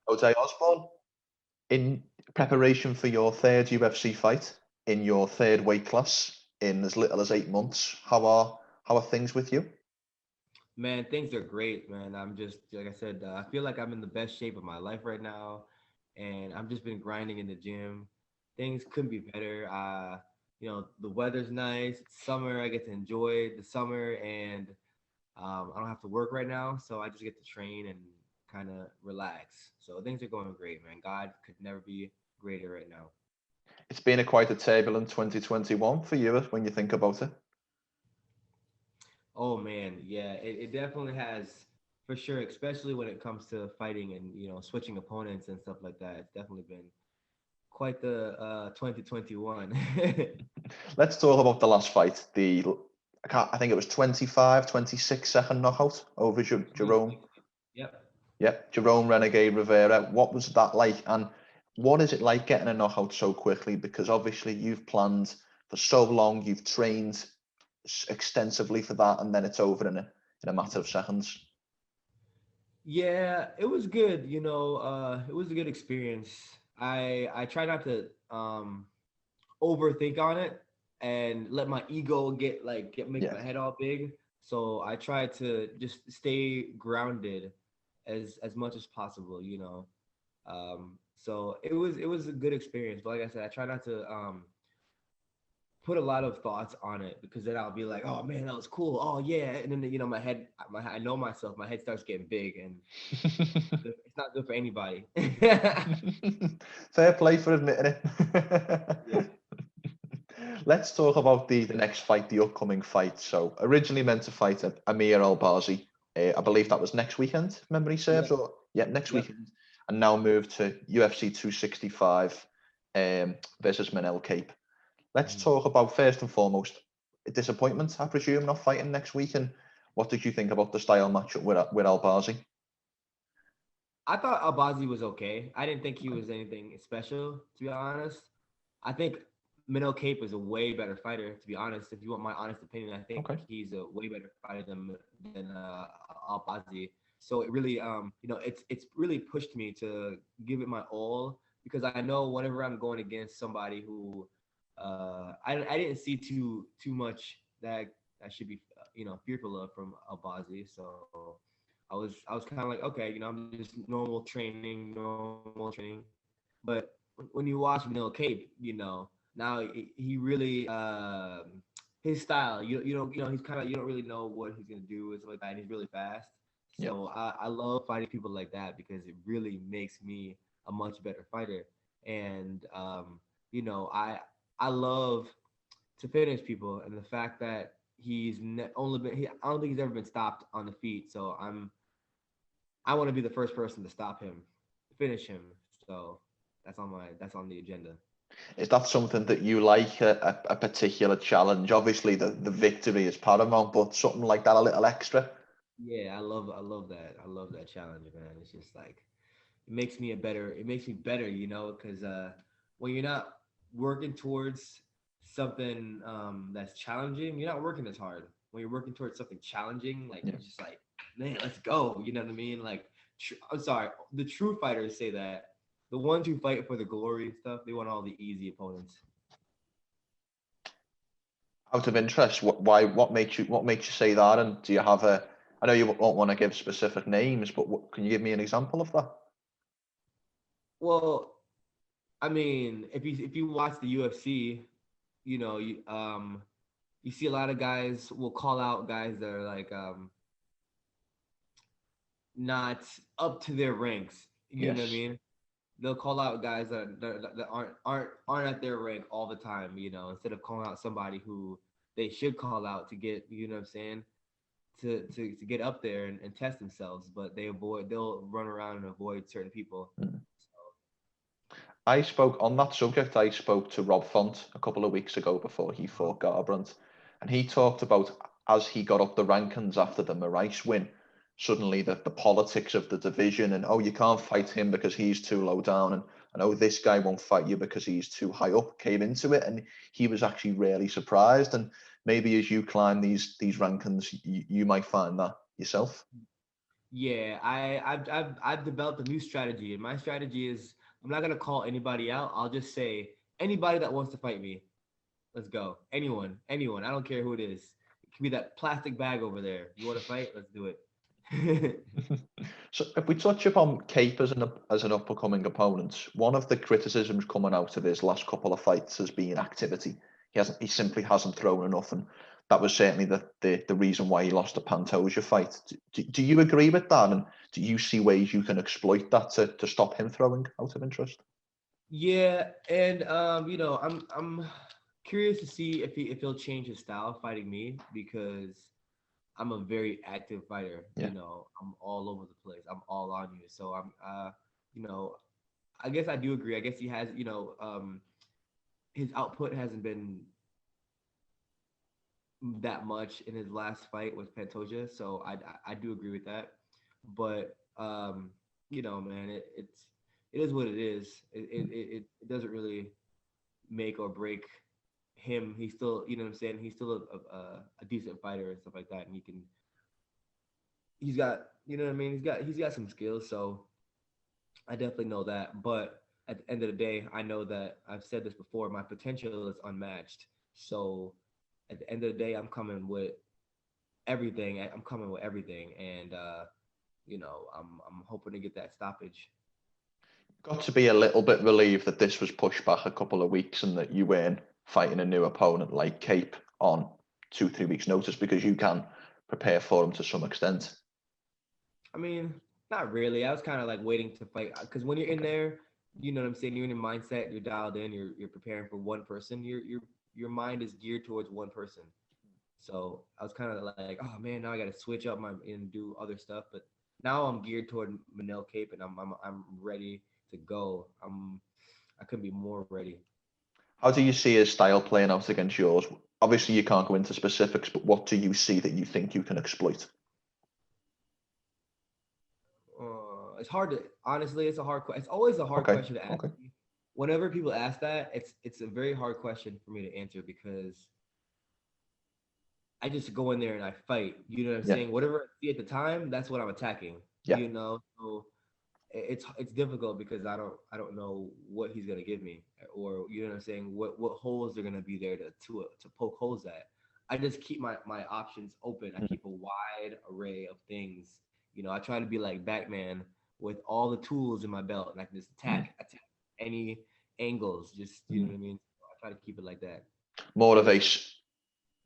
Ode Osbourne, in preparation for your third UFC fight in your third weight class in as little as 8 months, how are things with you? Man, things are great, man. I'm just like I said, I feel like I'm in the best shape of my life right now, and I've just been grinding in the gym. Things couldn't be better. The weather's nice. It's summer. I get to enjoy the summer, and I don't have to work right now, so I just get to train and kind of relax. So things are going great, man. God could never be greater right now. It's been quite a turbulent 2021 for you when you think about it. Oh man, yeah, it definitely has for sure, especially when it comes to fighting and switching opponents and stuff like that. It's definitely been quite the 2021. Let's talk about the last fight. I think it was 25, 26 second knockout over Jerome. 26. Yep. Yeah, Jerome Renegade Rivera. What was that like? And what is it like getting a knockout so quickly? Because obviously you've planned for so long, you've trained extensively for that, and then it's over in a matter of seconds. Yeah, it was good. It was a good experience. I try not to overthink on it and let my ego make Yeah. my head all big. So I try to just stay grounded as much as possible. So it was a good experience. But like I said, I try not to put a lot of thoughts on it because then I'll be like, oh man, that was cool. Oh yeah, and then I know myself. My head starts getting big, and it's not good for anybody. Fair play for admitting Yeah. it. Let's talk about the next fight, the upcoming fight. So originally meant to fight Amir Albazi. I believe that was next weekend, if memory serves, Yep. or yeah, next Yep. weekend, and now moved to UFC 265 versus Manel Kape. Let's Mhm. talk about first and foremost a disappointment, I presume, not fighting next week. And what did you think about the style matchup with Albazi? I thought Abazi was okay. I didn't think he was anything special, to be honest. I think Minnow Cape is a way better fighter, to be honest. If you want my honest opinion, I think Okay. he's a way better fighter than Abazi. So it really, it's really pushed me to give it my all because I know whenever I'm going against somebody who, I didn't see too much that I should be, fearful of from Abazi. So I was kind of like, okay, I'm just normal training, but when you watch Manila Cape, now he really his style, he's kind of you don't really know what he's gonna do and stuff like that, and he's really fast. Yeah. So I love fighting people like that because it really makes me a much better fighter, and I love to finish people, and the fact that I don't think he's ever been stopped on the feet, so I want to be the first person to stop him, finish him. So that's on the agenda. Is that something that you like, a particular challenge? Obviously, the victory is paramount, but something like that, a little extra. Yeah, I love that. I love that challenge, man. It's just like it makes me better, because when you're not working towards something that's challenging, you're not working as hard. When you're working towards something challenging, like Yeah. it's just like, man, let's go. You know what I mean? Like, I'm sorry, the true fighters say that. The ones who fight for the glory and stuff, they want all the easy opponents. Out of interest, what makes you say that? And do you have a? I know you won't want to give specific names, but can you give me an example of that? Well, I mean, if you watch the UFC, you see a lot of guys will call out guys that are like not up to their ranks. You know what I Yes. mean? They'll call out guys that aren't at their rank all the time. Instead of calling out somebody who they should call out to get, what I'm saying, to get up there and test themselves, but they'll run around and avoid certain people. Mm. So I spoke on that subject. I spoke to Rob Font a couple of weeks ago before he fought Garbrandt, and he talked about as he got up the rankings after the Moraes win, suddenly the politics of the division and oh you can't fight him because he's too low down and oh this guy won't fight you because he's too high up came into it, and he was actually really surprised. And maybe as you climb these rankings, you might find that yourself. Yeah, I've developed a new strategy, and my strategy is I'm not gonna call anybody out. I'll just say anybody that wants to fight me, let's go. Anyone. I don't care who it is. It could be that plastic bag over there. You want to fight? Let's do it. So if we touch upon Cape as an up and coming opponent, one of the criticisms coming out of his last couple of fights has been activity. He simply hasn't thrown enough, and that was certainly the reason why he lost the Pantoja fight. Do you agree with that, and do you see ways you can exploit that to stop him throwing out of interest? Yeah, and I'm curious to see if he'll change his style of fighting me because I'm a very active fighter. Yeah. I'm all over the place. I'm all on you. So I'm you know, I guess I do agree. I guess he has, his output hasn't been that much in his last fight with Pantoja. So I do agree with that. But man, it is what it is. It doesn't really make or break him. He's still, you know what I'm saying? He's still a decent fighter and stuff like that. And he's got, you know what I mean? He's got some skills. So I definitely know that. But at the end of the day, I know that I've said this before, my potential is unmatched. So at the end of the day, I'm coming with everything. I'm coming with everything. And I'm hoping to get that stoppage. Got to be a little bit relieved that this was pushed back a couple of weeks and that you weren't fighting a new opponent like Cape on 2-3 weeks notice, because you can prepare for him to some extent. I mean, not really. I was kind of like waiting to fight because when you're in there, you know what I'm saying. You're in your mindset. You're dialed in. You're preparing for one person. Your mind is geared towards one person. So I was kind of like, oh man, now I got to switch up my and do other stuff. But now I'm geared toward Manel Kape, and I'm ready to go. I couldn't be more ready. How do you see his style playing out against yours? Obviously, you can't go into specifics, but what do you see that you think you can exploit? It's hard to honestly. It's a hard. It's always a hard Okay, question to ask okay. me. Whenever people ask that, it's a very hard question for me to answer because I just go in there and I fight. You know what I'm Yeah, saying? Whatever I see at the time, that's what I'm attacking. yeah. So it's difficult because I don't know what he's gonna give me, or you know what I'm saying. What holes are gonna be there to poke holes at. I just keep my options open. I Mhm. keep a wide array of things. I try to be like Batman with all the tools in my belt, and I can just attack any angles. Just you know Mhm. what I mean. I try to keep it like that. More But of a.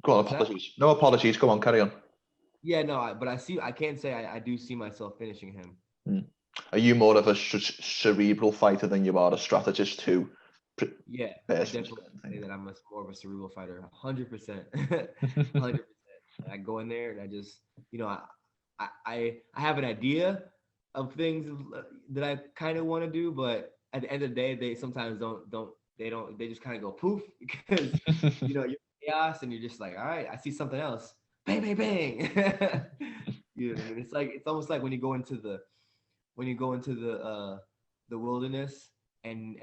Go on, what's that? apologies. No apologies. Go on, carry on. Yeah, no, but I can't say I do see myself finishing him. Mm. Are you more of a cerebral fighter than you are a strategist who Yeah, I prepares for definitely certain say things? that I'm more of a cerebral fighter, 100%, 100%. I go in there and I just, I have an idea of things that I kind of want to do, but at the end of the day, they sometimes they just kind of go poof because you're in chaos and you're just like, all right, I see something else, bang, bang, bang. You know what I mean? It's almost like when you go into the wilderness and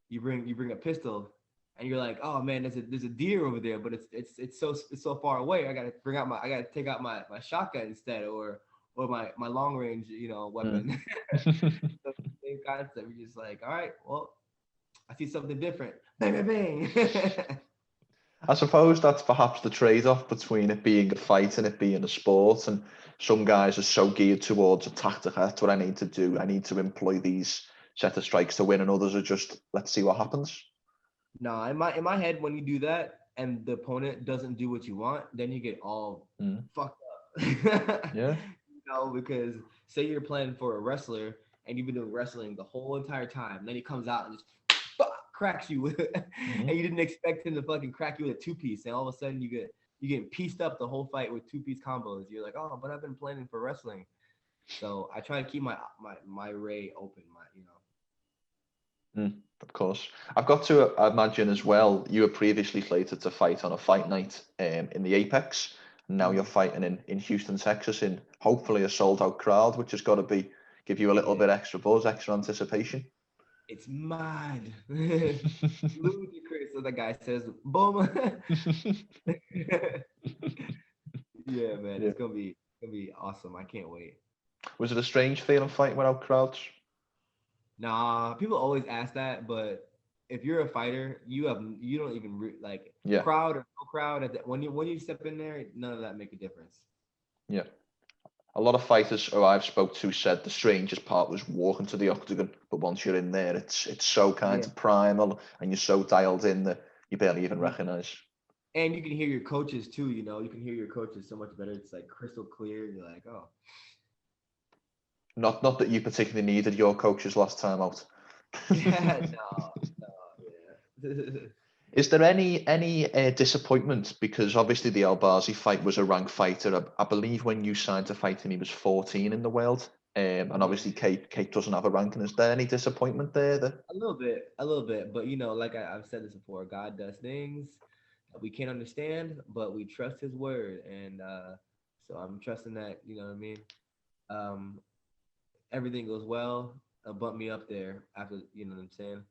you bring a pistol and you're like, oh man, there's a deer over there, but it's so far away. I gotta take out my shotgun instead, or my long range Mm. weapon. So same concept. You're just like, all right, well, I see something different. Bang, bang, bang. I suppose that's perhaps the trade-off between it being a fight and it being a sport. And some guys are so geared towards a tactic. That's what I need to do. I need to employ these set of strikes to win. And others are just, let's see what happens. No, in my head, when you do that and the opponent doesn't do what you want, then you get all Mm. fucked up. Yeah. Because say you're playing for a wrestler and you've been doing wrestling the whole entire time, then he comes out and just cracks you with it, Mm-hmm. and you didn't expect him to fucking crack you with a two-piece, and all of a sudden you get pieced up the whole fight with two-piece combos. You're like, oh, but I've been planning for wrestling. So I try to keep my ray open, Mm, of course. I've got to imagine as well, you were previously slated to fight on a fight night in the Apex. And now you're Mhm. fighting in Houston, Texas, in hopefully a sold out crowd, which has got to give you a little Yeah, bit extra buzz, extra anticipation. it's mad. Ludicrous, as the guy says. Boom. Yeah, man, Yeah. it's gonna be. gonna be awesome. I can't wait. Was it a strange feeling fighting without crowds? Nah, people always ask that, but if you're a fighter, you don't even like Yeah, crowd or no crowd. When you step in there, none of that make a difference. yeah. A lot of fighters who I've spoke to said the strangest part was walking to the octagon, but once you're in there, it's so kind Yeah. of primal and you're so dialed in that you barely even Mhm. recognize. And you can hear your coaches too. You can hear your coaches so much better. It's like crystal clear. You're like, oh, Not that you particularly needed your coaches last time out. yeah, no, yeah. Is there any disappointment because obviously the El Bazi fight was a ranked fighter. I believe when you signed to fight him, he was 14 in the world, and Mhm. obviously Kate doesn't have a ranking. Is there any disappointment there? That A little bit. But like I've said this before, God does things that we can't understand, but we trust His word, and so I'm trusting that. You know what I mean? Um, Everything goes well. Bump me up there after. You know what I'm saying?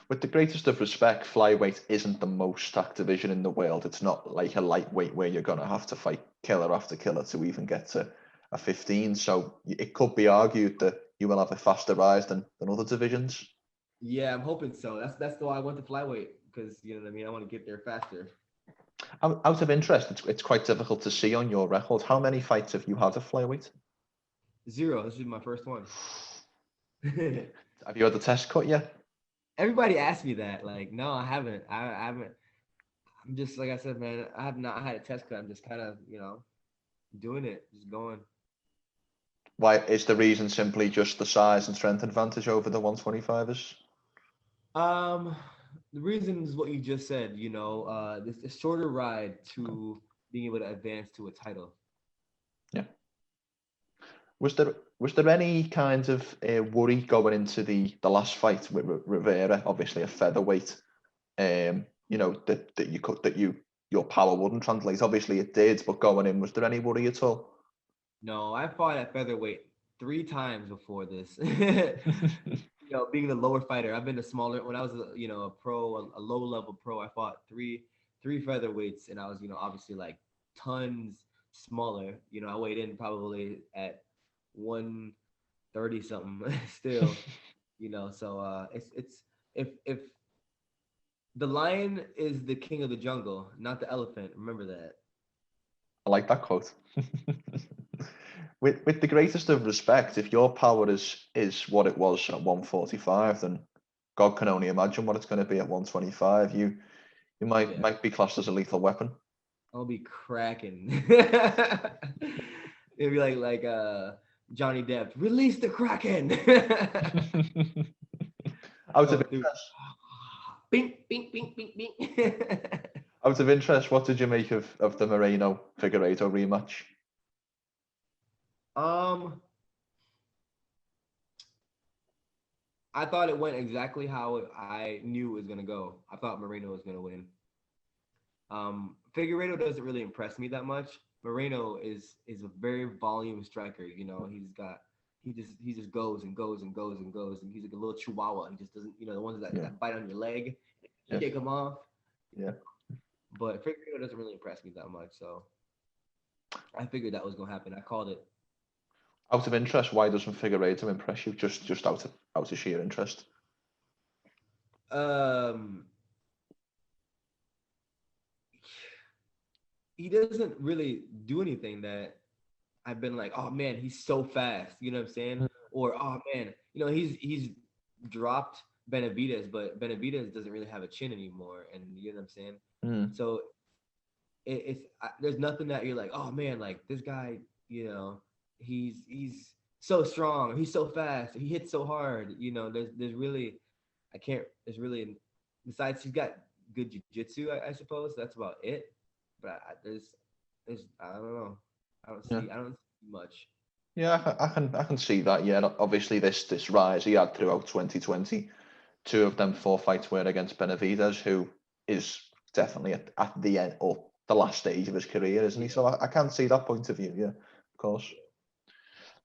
with the greatest of respect, flyweight isn't the most stacked division in the world. It's not like a lightweight where you're gonna have to fight killer after killer to even get to a 15. So it could be argued that you will have a faster rise than other divisions. Yeah, I'm hoping so. That's why I went to flyweight because you know what I mean. I want to get there faster. Out of interest, it's quite difficult to see on your record. How many fights have you had at flyweight? Zero. This is my first one. Have you had the test cut yet? Everybody asked me that. Like, no, I haven't. I haven't. I'm just like I said, man. I have not had a test cut. I'm just kind of, doing it, just going. Why is the reason simply just the size and strength advantage over the 125ers? Um, the reason is what you just said. This a shorter ride Okay. to being able to advance to a title. Yeah. Was there any kind of worry going into the last fight with Rivera, obviously a featherweight? That you could that your power wouldn't translate. Obviously it did, but going in, was there any worry at all? No, I fought at featherweight 3 times before this. Being the lower fighter, I've been a smaller. When I was, a pro, a low level pro, I fought three featherweights, and I was, obviously like tons smaller. I weighed in probably at 130 something still. So it's if the lion is the king of the jungle, not the elephant. Remember that. I like that quote. With the greatest of respect, if your power is what it was at 145, then God can only imagine what it's going to be at 125. You might Yeah, might be classed as a lethal weapon. I'll be cracking. It'd be like Johnny Depp, release the Kraken. Out of Go through. interest, Bing, bing, bing, bing, bing. what did you make of the Moreno Figueiredo rematch? um, I thought it went exactly how I knew it was gonna go. I thought Moreno was gonna win. Figueiredo doesn't really impress me that much. Moreno is a very volume striker. He just goes and goes and goes and goes, and he's like a little chihuahua. He just doesn't, the ones that, Yeah, that bite on your leg, yes, shake them off. yeah. But Figueiredo doesn't really impress me that much, so I figured that was gonna happen. I called it. Out of interest, why doesn't Figueiredo impress you? Just out of sheer interest. Um, he doesn't really do anything that I've been like, oh man, he's so fast. You know what I'm saying? Or oh man, he's dropped Benavidez, but Benavidez doesn't really have a chin anymore, and you know what I'm saying? Mm. So there's nothing that you're like, oh man, like this guy, he's so strong, he's so fast, he hits so hard. There's really, I can't. There's really, besides he's got good jujitsu, I suppose that's about it. But there's I don't know. Yeah. I don't see much. Yeah, I can see that. Yeah, obviously this rise he had throughout 2020. Two of them four fights were against Benavidez, who is definitely at the end or the last stage of his career, isn't he? Yeah. So I can see that point of view. Yeah, of course.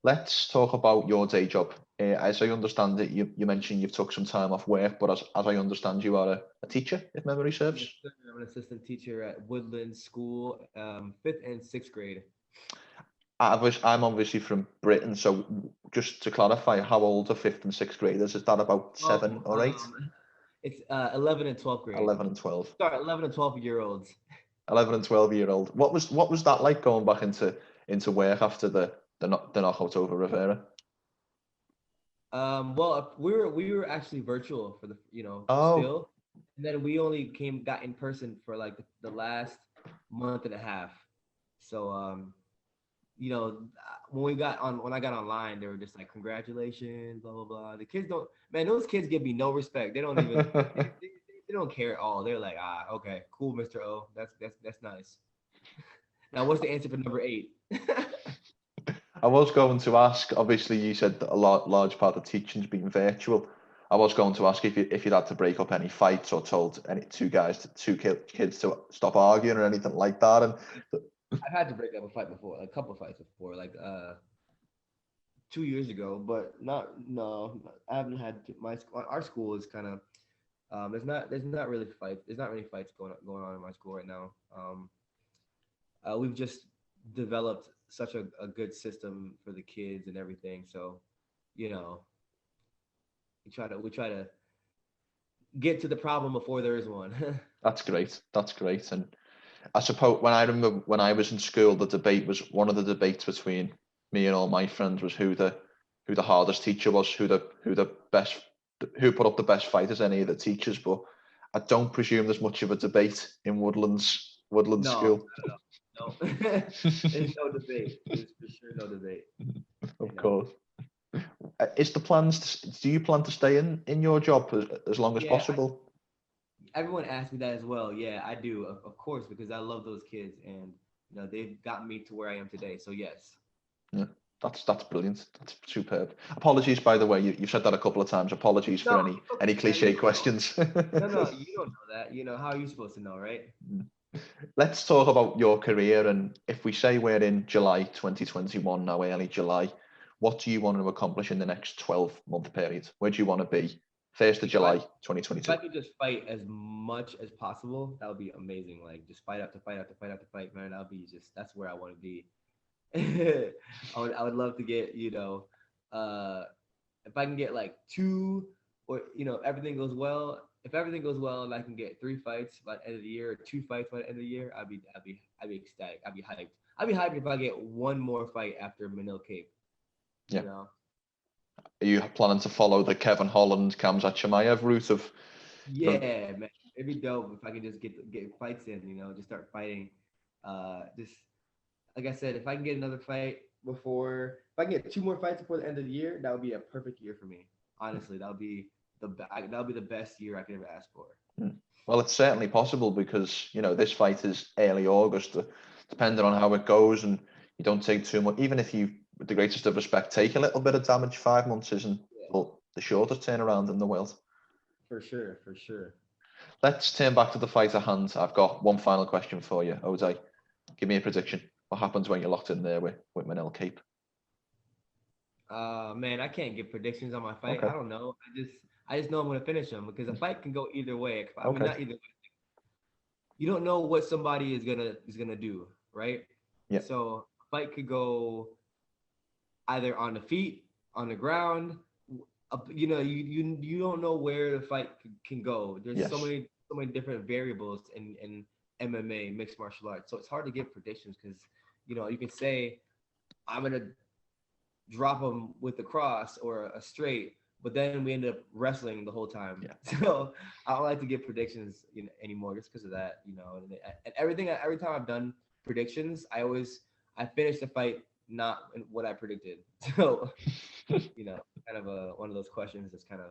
Let's talk about your day job. As I understand it, you mentioned you've took some time off work, but as I understand, you are a teacher, if memory Yes, serves. sir. I'm an assistant teacher at Woodland School, 5th and 6th grade. I'm obviously from Britain, so just to clarify, how old are fifth and sixth graders? Is that about Oh, 7 or 8? it's 11 and 12th grade. 11 and 12. Sorry, 11 and 12-year-olds. 11 and 12-year-old. What was that like going back into work after the knockout over Rivera? Well, we were actually virtual for Oh, still, and then we only got in person for like the last month and a half. So when I got online, they were just like, congratulations, blah blah blah. The kids don't, man, those kids give me no respect. They don't even they don't care at all. They're like, okay, cool, Mr. O. That's nice. Now, what's the answer for number 8? I was going to ask. Obviously, you said that a large part of teaching's been virtual. I was going to ask if you'd had to break up any fights or told any two kids to stop arguing or anything like that. And I've had to break up a fight before, like a couple of fights before, like 2 years ago, but no, I haven't had our school is kind of there's not really fights going on in my school right now. We've just developed such a good system for the kids and everything, so you know we try to get to the problem before there is one. that's great. That's great. And I suppose I remember when I was in school, the debate was one of the debates between me and all my friends was who the hardest teacher was, who put up the best fighters, any of the teachers. But I don't presume there's much of a debate in Woodlands No, School. no. There's no debate. There's for sure no debate. Of course. Is the plans? Do you plan to stay in your job as long as possible? Everyone asks me that as well. Yeah, I do, of course, because I love those kids, and they've gotten me to where I am today. So yes. Yeah, that's brilliant. That's superb. Apologies, by the way, you've said that a couple of times. Apologies for any cliche questions. No, you don't know that. How are you supposed to know, right? Let's talk about your career, and if we say we're in July 2021 now, early July, what do you want to accomplish in the next 12-month period? Where do you want to be? 1st of July, 2022. If I could just fight as much as possible, that would be amazing. Like just fight after fight after fight after fight, man. That's where I want to be. I would love to get, if I can get like 2, or everything goes well. If everything goes well and I can get 3 fights by the end of the year, or 2 fights by the end of the year, I'd be ecstatic. I'd be hyped. I'd be hyped if I get one more fight after Manel Kape. Yeah. Are you planning to follow the Kevin Holland, Khamzat Chimaev route of? Yeah, man, it'd be dope if I could just get fights in. Just start fighting. Just like I said, if I can get another fight if I can get 2 more fights before the end of the year, that would be a perfect year for me. Honestly, that would be the best year I could ever ask for. Well, it's certainly possible because this fight is early August. Depending on how it goes, and you don't take too much. Even if you, with the greatest of respect, take a little bit of damage, 5 months isn't the shortest turnaround in the world. For sure, for sure. Let's turn back to the fight at hand. I've got one final question for you, Ode. Give me a prediction. What happens when you're locked in there with Manel Kape? Man, I can't give predictions on my fight. Okay. I don't know. I just know I'm gonna finish him because a fight can go either way. I mean, not either way. You don't know what somebody is gonna do, right? Yeah. So a fight could go either on the feet, on the ground. You don't know where the fight can go. There's so many different variables in MMA, mixed martial arts. So it's hard to give predictions because you can say I'm gonna drop him with the cross or a straight, but then we end up wrestling the whole time. Yeah. So I don't like to give predictions anymore just because of that. And every time I've done predictions, I finish the fight not in what I predicted. So kind of one of those questions that's kind of.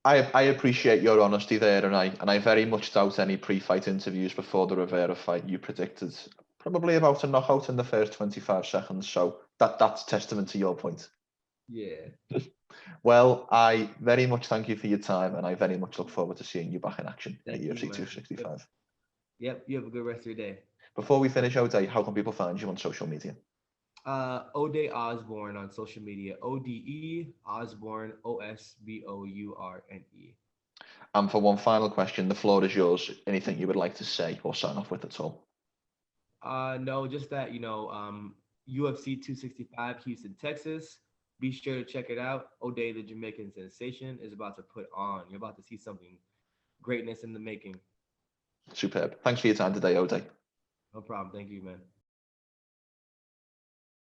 I appreciate your honesty there, and I very much doubt any pre-fight interviews before the Rivera fight. You predicted probably about a knockout in the first 25 seconds, so that's testament to your point. Yeah. Well, I very much thank you for your time, and I very much look forward to seeing you back in action at UFC 265. Yep, you have a good rest of your day. Before we finish, Ode, how can people find you on social media? Ode Osbourne on social media. Ode Osbourne, Osbourne. And for one final question, the floor is yours. Anything you would like to say or sign off with at all? No, just that, UFC 265, Houston, Texas. Be sure to check it out. Ode, the Jamaican sensation, is about to put on. You're about to see something greatness in the making. Superb. Thanks for your time today, Ode. No problem. Thank you, man.